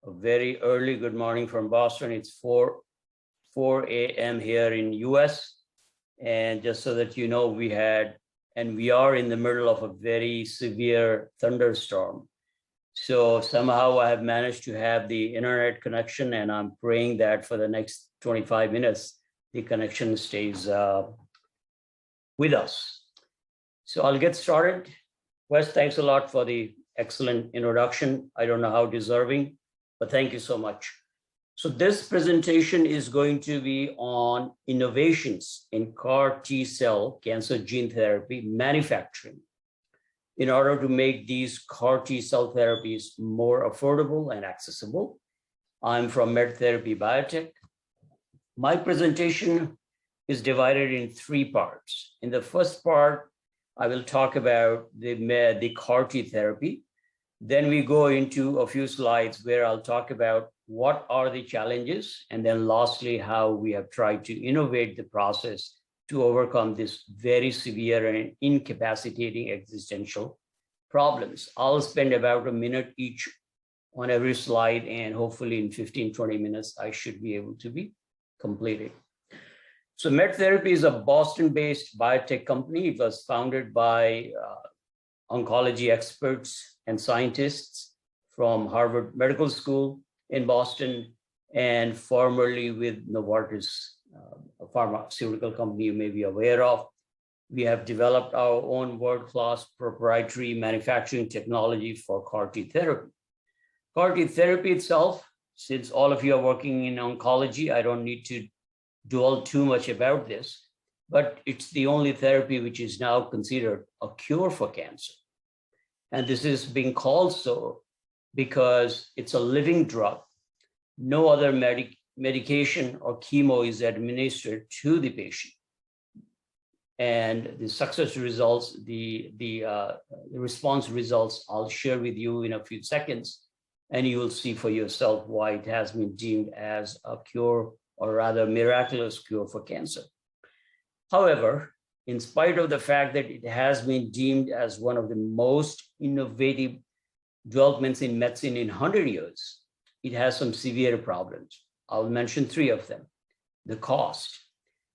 A very early good morning from Boston. It's 4 a.m. here in US. And just so that you know, we are in the middle of a very severe thunderstorm. So somehow I have managed to have the internet connection, and I'm praying that for the next 25 minutes, the connection stays with us. So I'll get started. Wes, thanks a lot for the excellent introduction. I don't know how deserving, but thank you so much. So this presentation is going to be on innovations in CAR T-cell cancer gene therapy manufacturing in order to make these CAR T-cell therapies more affordable and accessible. I'm from MedTherapy Biotech. My presentation is divided in 3 parts. In the first part, I will talk about the CAR T therapy. Then we go into a few slides where I'll talk about what are the challenges, and then lastly, how we have tried to innovate the process to overcome this very severe and incapacitating existential problems. I'll spend about a minute each on every slide, and hopefully in 15-20 minutes, I should be able to be completed. So MedTherapy is a Boston-based biotech company. It was founded by oncology experts and scientists from Harvard Medical School in Boston, and formerly with Novartis, a pharmaceutical company you may be aware of. We have developed our own world-class proprietary manufacturing technology for CAR T therapy. CAR T therapy itself, since all of you are working in oncology, I don't need to dwell too much about this, but it's the only therapy which is now considered a cure for cancer. And this is being called so because it's a living drug. No other medication or chemo is administered to the patient. And the success results, the response results, I'll share with you in a few seconds, and you will see for yourself why it has been deemed as a cure, or rather miraculous cure for cancer. However, in spite of the fact that it has been deemed as one of the most innovative developments in medicine in 100 years, it has some severe problems. I'll mention 3 of them. The cost.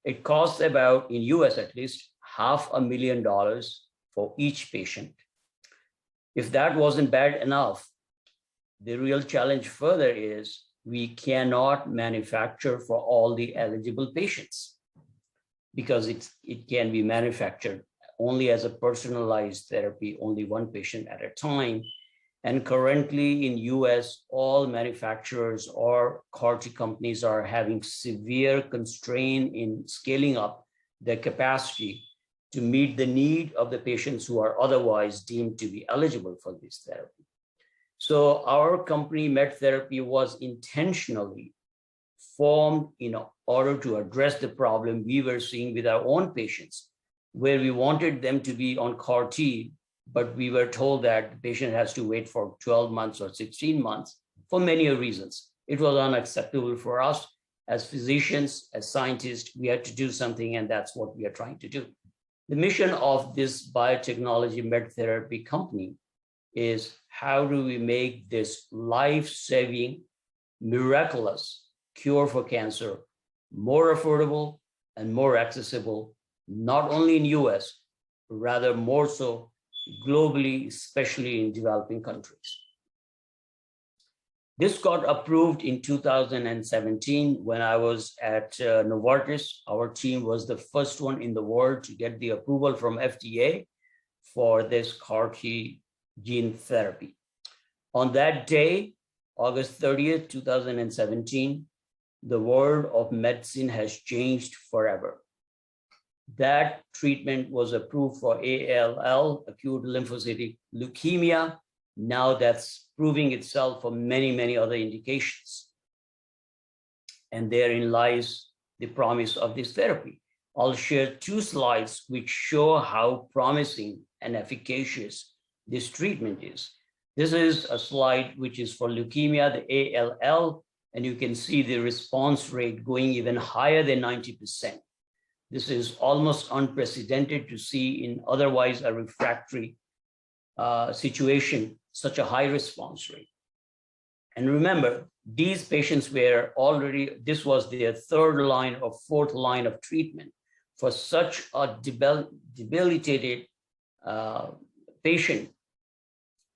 It costs about, in US at least, $500,000 for each patient. If that wasn't bad enough, the real challenge further is we cannot manufacture for all the eligible patients because it can be manufactured only as a personalized therapy, only 1 patient at a time. And currently in US, all manufacturers or CAR T companies are having severe constraint in scaling up their capacity to meet the need of the patients who are otherwise deemed to be eligible for this therapy. So our company, MedTherapy, was intentionally formed in order to address the problem we were seeing with our own patients, where we wanted them to be on CAR T, but we were told that the patient has to wait for 12 months or 16 months for many reasons. It was unacceptable for us as physicians, as scientists. We had to do something, and that's what we are trying to do. The mission of this biotechnology MedTherapy company is how do we make this life-saving, miraculous cure for cancer more affordable and more accessible, not only in US, but rather more so globally, especially in developing countries. This got approved in 2017 when I was at Novartis. Our team was the first one in the world to get the approval from FDA for this CAR T gene therapy. On that day, August 30th, 2017, the world of medicine has changed forever. That treatment was approved for ALL, acute lymphocytic leukemia. Now that's proving itself for many, many other indications. And therein lies the promise of this therapy. I'll share 2 slides which show how promising and efficacious this treatment is. This is a slide which is for leukemia, the ALL, and you can see the response rate going even higher than 90%. This is almost unprecedented to see in otherwise a refractory situation, such a high response rate. And remember, these patients were already, this was their third line or fourth line of treatment for such a debilitated patient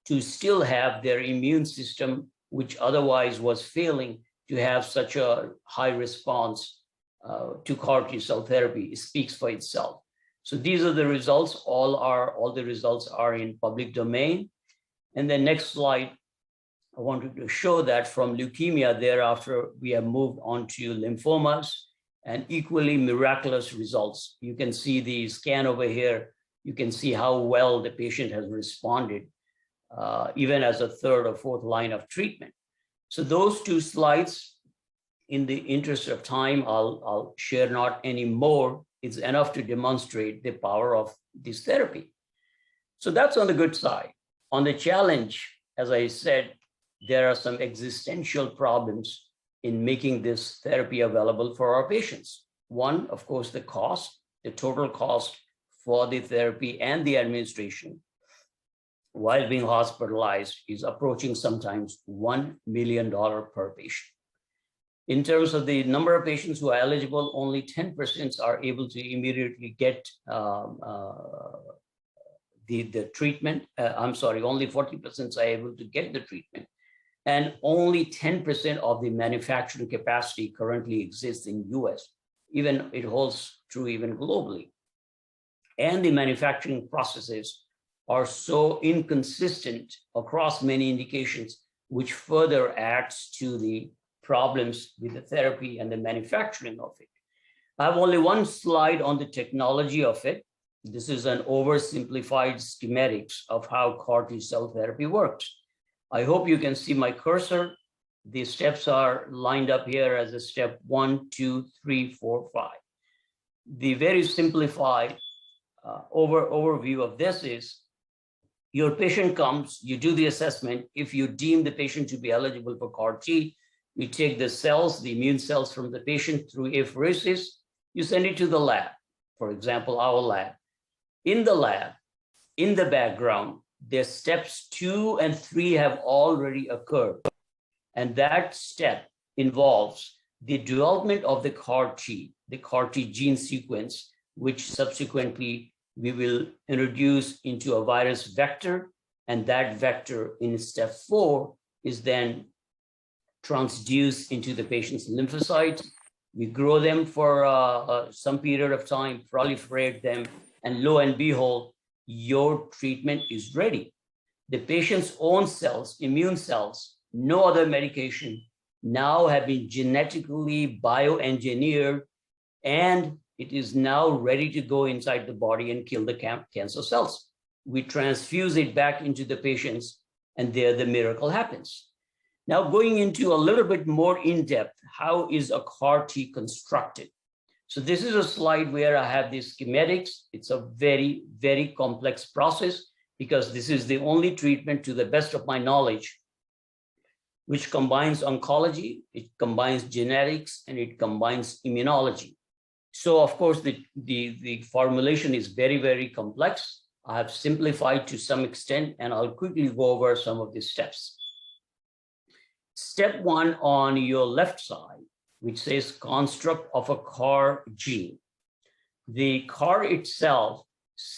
to still have their immune system, which otherwise was failing, to have such a high response to CAR T cell therapy. It speaks for itself. So these are the results. All the results are in public domain. And the next slide, I wanted to show that from leukemia, thereafter, we have moved on to lymphomas and equally miraculous results. You can see the scan over here. You can see how well the patient has responded, even as a third or fourth line of treatment. So those two slides, in the interest of time, I'll share not any more. It's enough to demonstrate the power of this therapy. So that's on the good side. On the challenge, as I said, there are some existential problems in making this therapy available for our patients. One, of course, the cost, the total cost for the therapy and the administration while being hospitalized is approaching sometimes $1 million per patient. In terms of the number of patients who are eligible, only 10% are able to immediately get the treatment. Only 40% are able to get the treatment. And only 10% of the manufacturing capacity currently exists in US. Even it holds true even globally. And the manufacturing processes are so inconsistent across many indications, which further adds to the problems with the therapy and the manufacturing of it. I have only one slide on the technology of it. This is an oversimplified schematics of how CAR T cell therapy works. I hope you can see my cursor. The steps are lined up here as a step 1, 2, 3, 4, 5. The very simplified overview of this is your patient comes, you do the assessment. If you deem the patient to be eligible for CAR T, you take the cells, the immune cells from the patient through apheresis, you send it to the lab, for example, our lab. In the lab, in the background, their steps 2 and 3 have already occurred. And that step involves the development of the CAR T gene sequence, which subsequently we will introduce into a virus vector. And that vector in step 4 is then transduced into the patient's lymphocytes. We grow them for some period of time, proliferate them, and lo and behold, your treatment is ready. The patient's own cells, immune cells, no other medication, now have been genetically bioengineered, and it is now ready to go inside the body and kill the cancer cells. We transfuse it back into the patients, and there the miracle happens. Now, going into a little bit more in depth, how is a CAR T constructed? So this is a slide where I have the schematics. It's a very, very complex process because this is the only treatment, to the best of my knowledge, which combines oncology, it combines genetics, and it combines immunology. So of course, the formulation is very, very complex. I have simplified to some extent, and I'll quickly go over some of the steps. Step 1 on your left side, which says construct of a CAR gene. The CAR itself,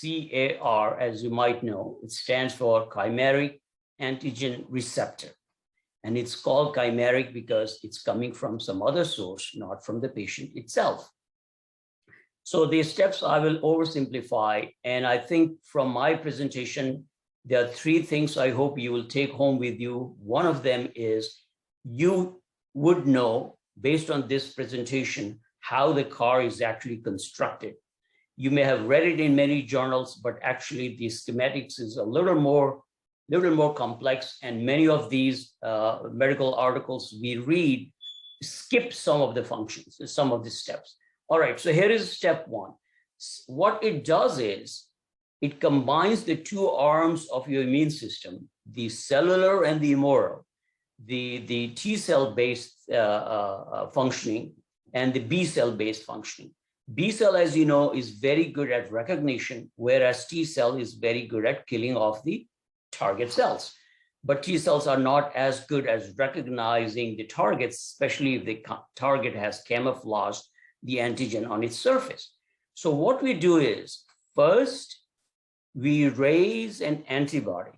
CAR, as you might know, it stands for chimeric antigen receptor. And it's called chimeric because it's coming from some other source, not from the patient itself. So these steps I will oversimplify. And I think from my presentation, there are 3 things I hope you will take home with you. One of them is you would know, based on this presentation, how the CAR is actually constructed. You may have read it in many journals, but actually the schematics is a little more complex, and many of these medical articles we read skip some of the functions, some of the steps. All right, so here is step 1. What it does is it combines the 2 arms of your immune system, the cellular and the humoral, the T cell based functioning and the B cell based functioning. B cell, as you know, is very good at recognition, whereas T cell is very good at killing off the target cells. but T cells are not as good as recognizing the targets, especially if the target has camouflaged the antigen on its surface. So what we do is, first, we raise an antibody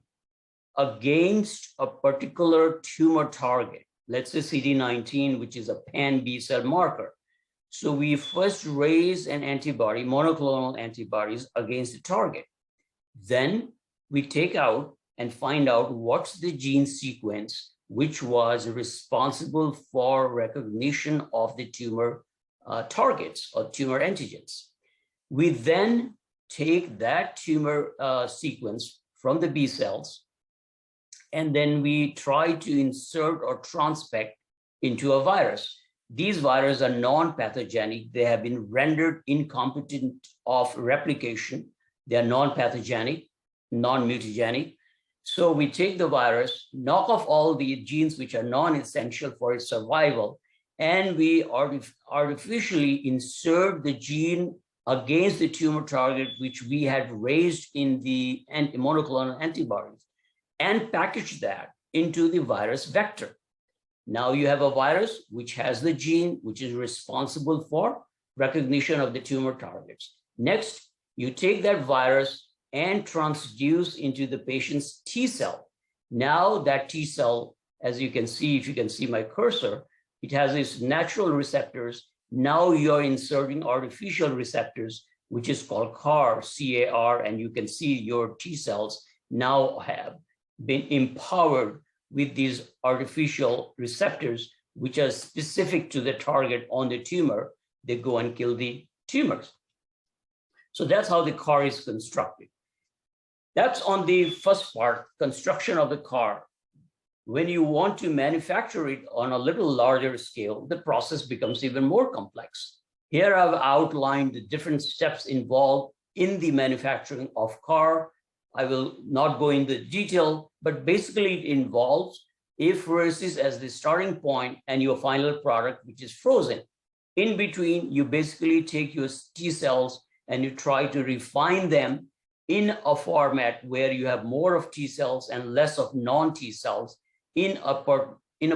against a particular tumor target, let's say CD19, which is a pan B cell marker. So we first raise an antibody, monoclonal antibodies against the target. Then we take out and find out what's the gene sequence which was responsible for recognition of the tumor targets or tumor antigens. We then take that tumor sequence from the B cells, and then we try to insert or transfect into a virus. These viruses are non-pathogenic. They have been rendered incompetent of replication. They are non-pathogenic, non-mutagenic. So we take the virus, knock off all the genes which are non-essential for its survival, and we artificially insert the gene against the tumor target, which we had raised in the monoclonal antibodies, and package that into the virus vector. Now you have a virus which has the gene which is responsible for recognition of the tumor targets. Next, you take that virus and transduce into the patient's T cell. Now that T cell, as you can see, if you can see my cursor, it has these natural receptors. Now you're inserting artificial receptors, which is called CAR, C-A-R, and you can see your T cells now have been empowered with these artificial receptors, which are specific to the target on the tumor. They go and kill the tumors. So that's how the CAR is constructed. That's on the first part, construction of the CAR. When you want to manufacture it on a little larger scale, the process becomes even more complex. Here I've outlined the different steps involved in the manufacturing of CAR. I will not go into detail, but basically it involves apheresis as the starting point and your final product, which is frozen. In between, you basically take your T cells and you try to refine them in a format where you have more of T cells and less of non-T cells in a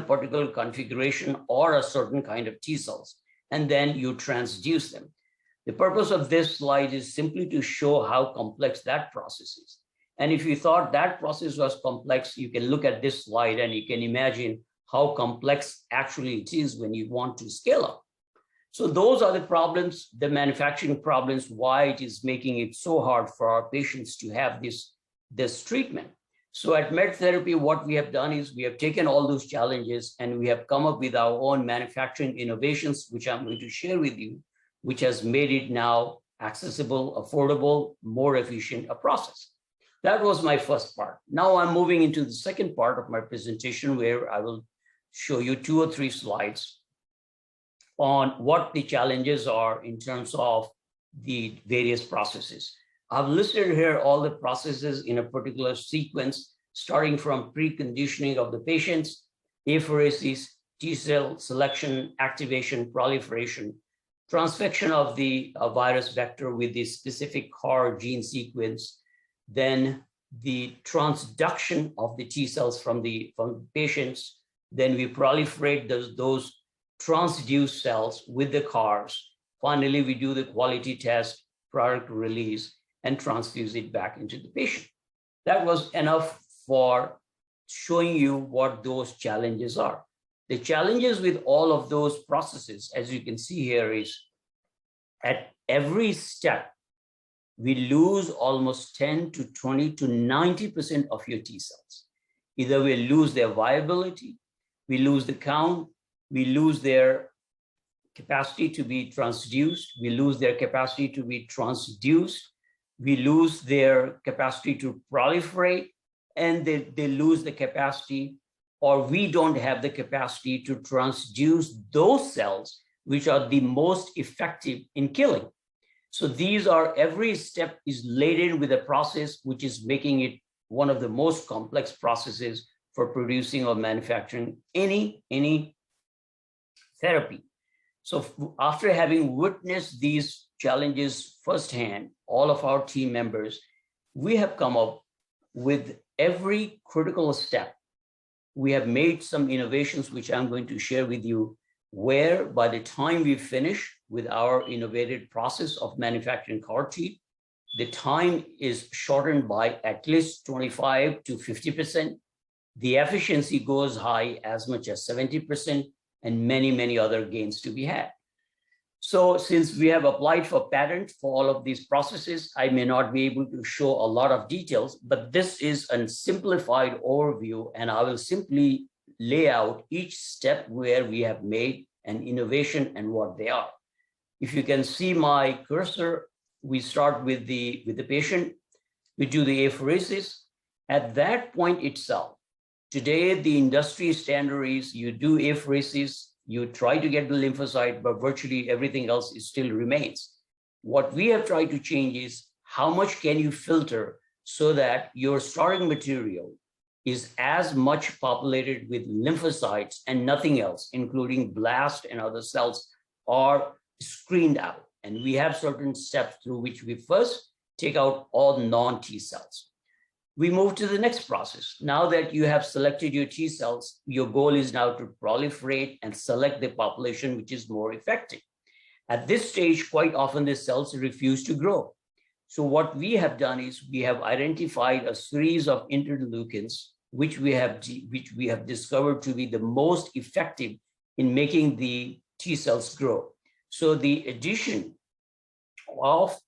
particular configuration or a certain kind of T cells, and then you transduce them. The purpose of this slide is simply to show how complex that process is. And if you thought that process was complex, you can look at this slide and you can imagine how complex actually it is when you want to scale up. So those are the problems, the manufacturing problems, why it is making it so hard for our patients to have this treatment. So at MedTherapy, what we have done is we have taken all those challenges and we have come up with our own manufacturing innovations, which I'm going to share with you, which has made it now accessible, affordable, more efficient a process. That was my first part. Now I'm moving into the second part of my presentation, where I will show you 2 or 3 slides on what the challenges are in terms of the various processes. I've listed here all the processes in a particular sequence, starting from preconditioning of the patients, apheresis, T cell selection, activation, proliferation, transfection of the virus vector with the specific CAR gene sequence, then the transduction of the T cells from the patients, then we proliferate those transduced cells with the CARs. Finally, we do the quality test, product release, and transfuse it back into the patient. That was enough for showing you what those challenges are. The challenges with all of those processes, as you can see here, is at every step, we lose almost 10 to 20 to 90% of your T cells. Either we lose their viability, we lose the count, we lose their capacity to be transduced, we lose their capacity to be transduced, we lose their capacity to proliferate, and they lose the capacity, or we don't have the capacity to transduce those cells which are the most effective in killing. So these are, every step is laden with a process which is making it one of the most complex processes for producing or manufacturing any therapy. So after having witnessed these challenges firsthand, all of our team members, we have come up with every critical step we have made some innovations, which I'm going to share with you, where by the time we finish with our innovative process of manufacturing CAR T, the time is shortened by at least 25 to 50%. The efficiency goes high as much as 70%, and many, many other gains to be had. So since we have applied for patent for all of these processes, I may not be able to show a lot of details, but this is a simplified overview, and I will simply lay out each step where we have made an innovation and what they are. If you can see my cursor, we start with the patient, we do the apheresis. At that point itself, today the industry standard is you do apheresis, you try to get the lymphocyte, but virtually everything else still remains. What we have tried to change is how much can you filter so that your starting material is as much populated with lymphocytes and nothing else, including blast and other cells, are screened out. And we have certain steps through which we first take out all non-T cells. We move to the next process. Now that you have selected your T cells, your goal is now to proliferate and select the population which is more effective. At this stage, quite often the cells refuse to grow. So what we have done is we have identified a series of interleukins which we have discovered to be the most effective in making the T cells grow. So the addition of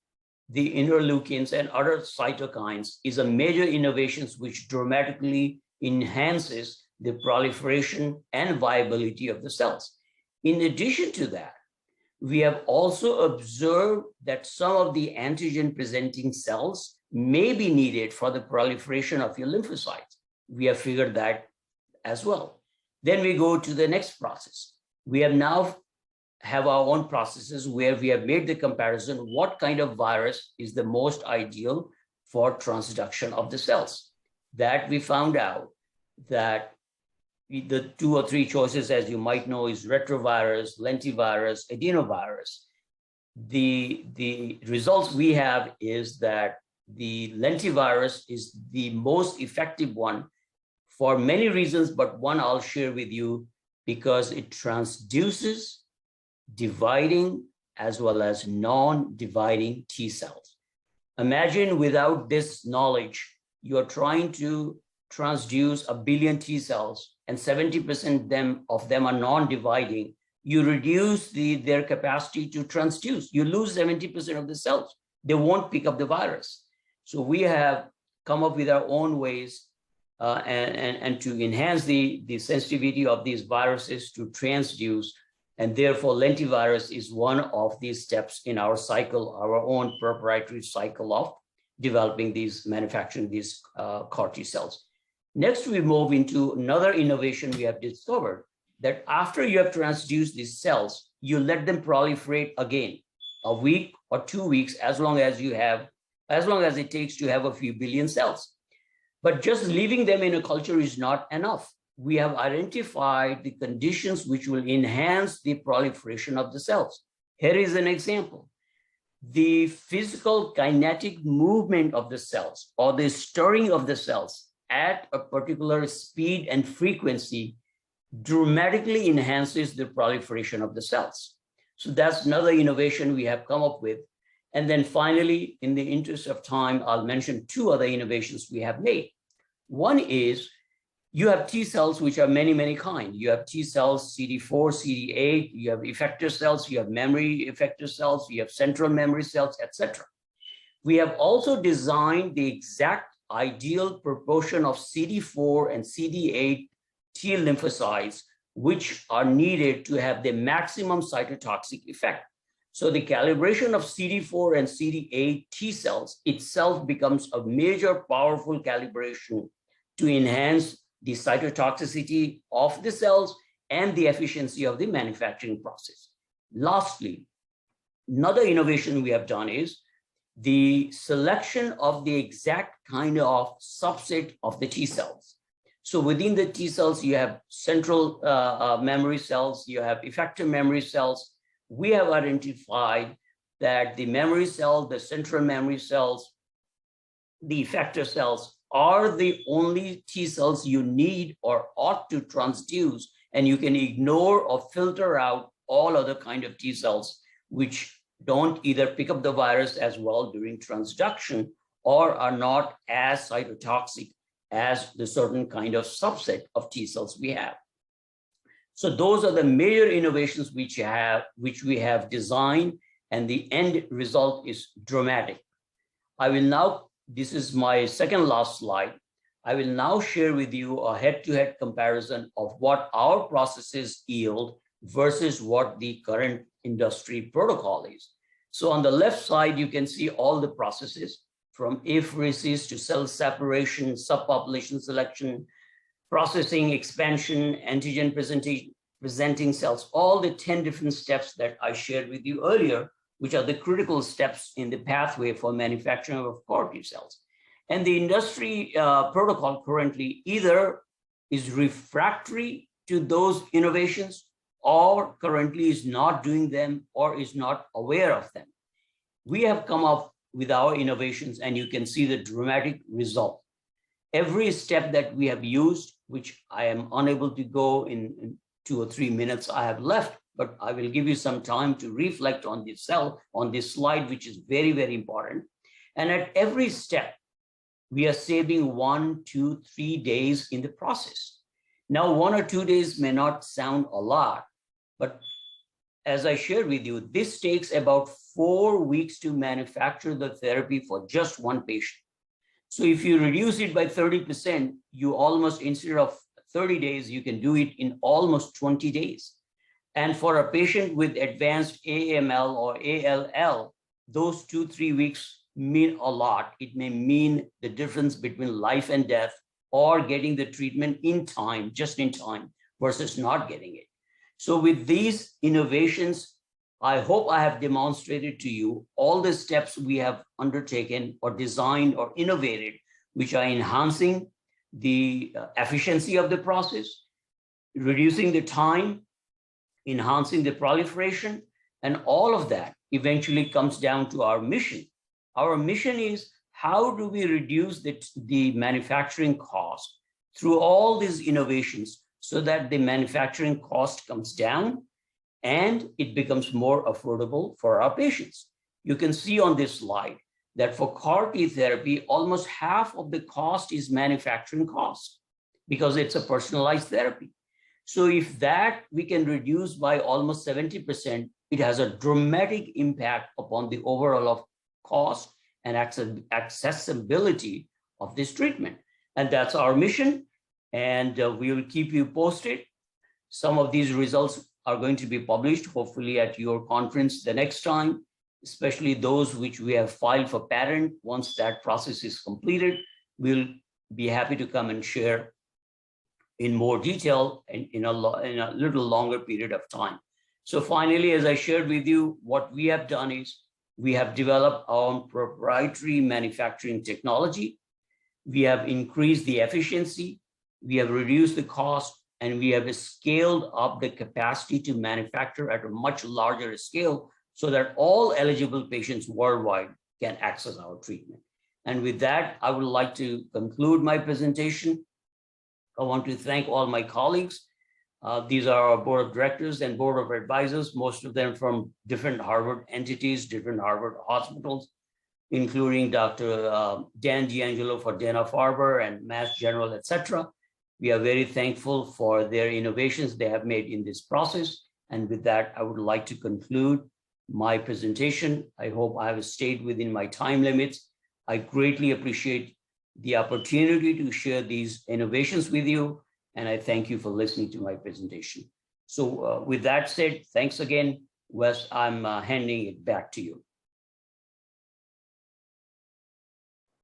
the interleukins and other cytokines is a major innovation which dramatically enhances the proliferation and viability of the cells. In addition to that, we have also observed that some of the antigen-presenting cells may be needed for the proliferation of your lymphocytes. We have figured that as well. Then we go to the next process. We have now have our own processes where we have made the comparison what kind of virus is the most ideal for transduction of the cells. That we found out that the 2 or 3 choices, as you might know, is retrovirus, lentivirus, adenovirus. The results we have is that the lentivirus is the most effective one for many reasons, but one I'll share with you because it transduces dividing as well as non-dividing T cells. Imagine without this knowledge, you're trying to transduce 1 billion T cells and 70% of them are non-dividing. You reduce their capacity to transduce. You lose 70% of the cells. They won't pick up the virus. So we have come up with our own ways and to enhance the sensitivity of these viruses to transduce. And therefore, lentivirus is one of these steps in our cycle, our own proprietary cycle of developing these, manufacturing these CAR T cells. Next, we move into another innovation we have discovered, that after you have transduced these cells, you let them proliferate again, a week or 2 weeks, as long as it takes to have a few billion cells. But just leaving them in a culture is not enough. We have identified the conditions which will enhance the proliferation of the cells. Here is an example. The physical kinetic movement of the cells or the stirring of the cells at a particular speed and frequency dramatically enhances the proliferation of the cells. So that's another innovation we have come up with. And then finally, in the interest of time, I'll mention 2 other innovations we have made. One is you have T cells, which are many, many kinds. You have T cells, CD4, CD8, you have effector cells, you have memory effector cells, you have central memory cells, etc. We have also designed the exact ideal proportion of CD4 and CD8 T lymphocytes, which are needed to have the maximum cytotoxic effect. So the calibration of CD4 and CD8 T cells itself becomes a major powerful calibration to enhance the cytotoxicity of the cells and the efficiency of the manufacturing process. Lastly, another innovation we have done is the selection of the exact kind of subset of the T cells. So within the T cells, you have central memory cells, you have effector memory cells. We have identified that the memory cell, the central memory cells, the effector cells are the only T cells you need or ought to transduce, and you can ignore or filter out all other kind of T cells which don't either pick up the virus as well during transduction or are not as cytotoxic as the certain kind of subset of T cells we have. So those are the major innovations which we have designed, and the end result is dramatic. I will now, this is my second last slide. I will now share with you a head-to-head comparison of what our processes yield versus what the current industry protocol is. So on the left side, you can see all the processes from apheresis to cell separation, subpopulation selection, processing, expansion, antigen presenting cells, all the 10 different steps that I shared with you earlier, which are the critical steps in the pathway for manufacturing of CAR T cells. And the industry protocol currently either is refractory to those innovations or currently is not doing them or is not aware of them. We have come up with our innovations, and you can see the dramatic result. Every step that we have used, which I am unable to go in 2 or 3 minutes I have left, but I will give you some time to reflect on this slide, which is very, very important. And at every step, we are saving 1, 2, 3 days in the process. Now, 1 or 2 days may not sound a lot, but as I shared with you, this takes about 4 weeks to manufacture the therapy for just one patient. So if you reduce it by 30%, you almost, instead of 30 days, you can do it in almost 20 days. And for a patient with advanced AML or ALL, those 2-3 weeks mean a lot. It may mean the difference between life and death or getting the treatment in time, just in time, versus not getting it. So with these innovations, I hope I have demonstrated to you all the steps we have undertaken or designed or innovated, which are enhancing the efficiency of the process, reducing the time, enhancing the proliferation, and all of that eventually comes down to our mission. Our mission is, how do we reduce the manufacturing cost through all these innovations so that the manufacturing cost comes down and it becomes more affordable for our patients. You can see on this slide that for CAR T therapy, almost half of the cost is manufacturing cost because it's a personalized therapy. So if that we can reduce by almost 70%, it has a dramatic impact upon the overall cost and accessibility of this treatment. And that's our mission. And we will keep you posted. Some of these results are going to be published, hopefully at your conference the next time, especially those which we have filed for patent. Once that process is completed, we'll be happy to come and share in more detail and in a little longer period of time. So finally, as I shared with you, what we have done is we have developed our own proprietary manufacturing technology. We have increased the efficiency, we have reduced the cost, and we have scaled up the capacity to manufacture at a much larger scale so that all eligible patients worldwide can access our treatment. And with that, I would like to conclude my presentation. I want to thank all my colleagues. These are our board of directors and board of advisors, most of them from different Harvard entities, different Harvard hospitals, including Dr. Dan D'Angelo for Dana-Farber and Mass General, etc. We are very thankful for their innovations they have made in this process. And with that, I would like to conclude my presentation. I hope I have stayed within my time limits. I greatly appreciate the opportunity to share these innovations with you, and I thank you for listening to my presentation. So with that said, thanks again, Wes. I'm handing it back to you.